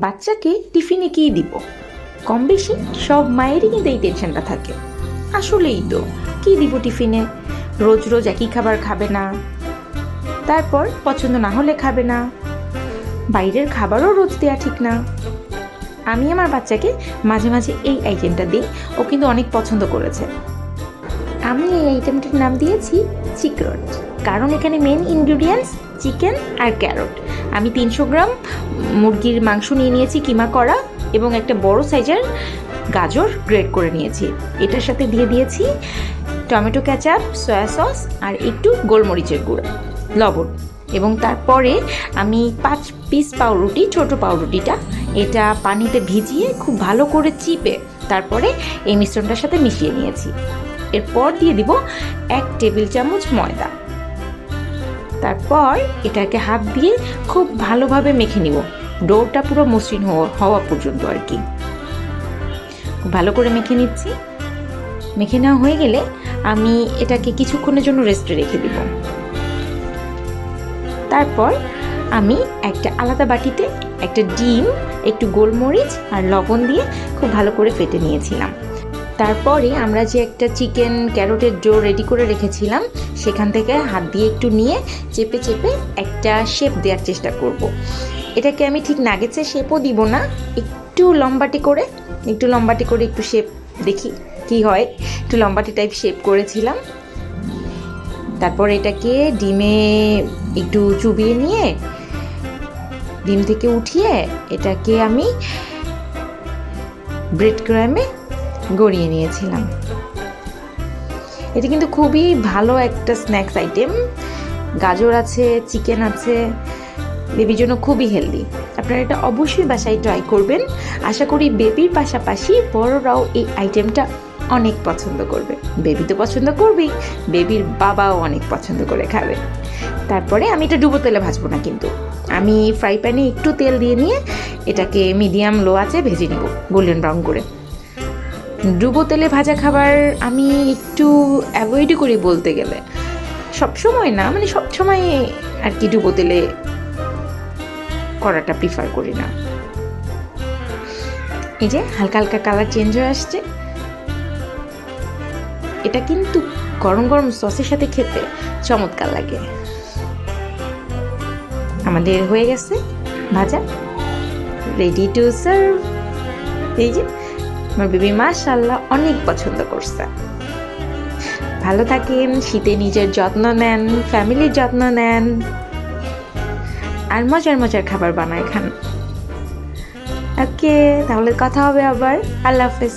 বাচ্চাকে টিফিনে কী দিব? কম বেশি সব মায়েরই কিন্তু এই টেনশনটা থাকে। আসলেই তো, কী দিব টিফিনে? রোজ রোজ একই খাবার খাবে না, তারপর পছন্দ না হলে খাবে না, বাইরের খাবারও রোজ দেওয়া ঠিক না। আমি আমার বাচ্চাকে মাঝে মাঝে এই আইটেমটা দিই, ও কিন্তু অনেক পছন্দ করেছে। আমি এই আইটেমটার নাম দিয়েছি চিকরট, কারণ এখানে মেন ইনগ্রিডিয়েন্টস চিকেন আর ক্যারট। আমি 300 গ্রাম মুরগির মাংস নিয়ে নিয়েছি কিমা করা, এবং একটা বড় সাইজের গাজর গ্রেট করে নিয়েছি। এটার সাথে দিয়ে দিয়েছি টমেটো কেচাপ, সয়া সস আর একটু গোলমরিচের গুঁড়ো, লবণ। এবং তারপরে আমি 5 পিস পাউরুটি, ছোটো পাউরুটিটা এটা পানিতে ভিজিয়ে খুব ভালো করে চিপে তারপরে এই মিশ্রণটার সাথে মিশিয়ে নিয়েছি। এরপর দিয়ে দিব 1 টেবিল চামচ ময়দা। তারপর এটাকে হাত দিয়ে খুব ভালোভাবে মেখে নিব, ডোটা পুরো মসৃণ হওয়া পর্যন্ত আর কি। খুব ভালো করে মেখে নিচ্ছি। মেখে নেওয়া হয়ে গেলে আমি এটাকে কিছুক্ষণের জন্য রেস্টে রেখে দিব। তারপর আমি একটা আলাদা বাটিতে একটা ডিম, একটু গোলমরিচ আর লবণ দিয়ে খুব ভালো করে ফেটে নিয়েছিলাম। তারপরে আমরা যে একটা চিকেন ক্যারটের ডো রেডি করে রেখেছিলাম, সেখান থেকে হাত দিয়ে একটু নিয়ে চেপে চেপে একটা শেপ দেওয়ার চেষ্টা করব। এটাকে আমি ঠিক নাগেটসের শেপও দিব না, একটু লম্বাটি করে একটু শেপ দেখি কি হয়, একটু লম্বাটি টাইপ শেপ করেছিলাম। তারপর এটাকে ডিমে একটু চুবিয়ে নিয়ে ডিম থেকে উঠিয়ে এটাকে আমি ব্রেড ক্রামে গড়িয়ে নিয়েছিলাম। এটা কিন্তু খুবই ভালো একটা স্ন্যাক্স আইটেম। গাজর আছে, চিকেন আছে, বেবির জন্য খুবই হেলদি। আপনারা এটা অবশ্যই বাসায় ট্রাই করবেন। আশা করি বেবির পাশাপাশি বড়রাও এই আইটেমটা অনেক পছন্দ করবে। বেবি তো পছন্দ করবেই, বেবির বাবাও অনেক পছন্দ করে খাবে। তারপরে আমি এটা ডুবো তেলে ভাজবো না, কিন্তু আমি ফ্রাই প্যানে একটু তেল দিয়ে নিয়ে এটাকে মিডিয়াম লো আঁচে ভেজে নিব গোল্ডেন ব্রাউন করে। ডুবো তেলে ভাজা খাবার আমি একটু অ্যাভয়েডই করি বলতে গেলে, সবসময় না, মানে সবসময় আর কি ডুবো তেলে করাটা প্রিফার করি না। এই যে হালকা হালকা কালার চেঞ্জ হয়ে আসছে। এটা কিন্তু গরম গরম সসের সাথে খেতে চমৎকার লাগে। আমাদের হয়ে গেছে ভাজা, রেডি টু সার্ভ। এই যে আমার বেবি মাশাআল্লাহ অনেক পছন্দ করছে। ভালো থাকেন, শীতে নিজের যত্ন নেন, ফ্যামিলির যত্ন নেন, আর মজার মজার খাবার বানায় খান। ওকে, তাহলে কথা হবে আবার। আল্লাহ হাফেজ।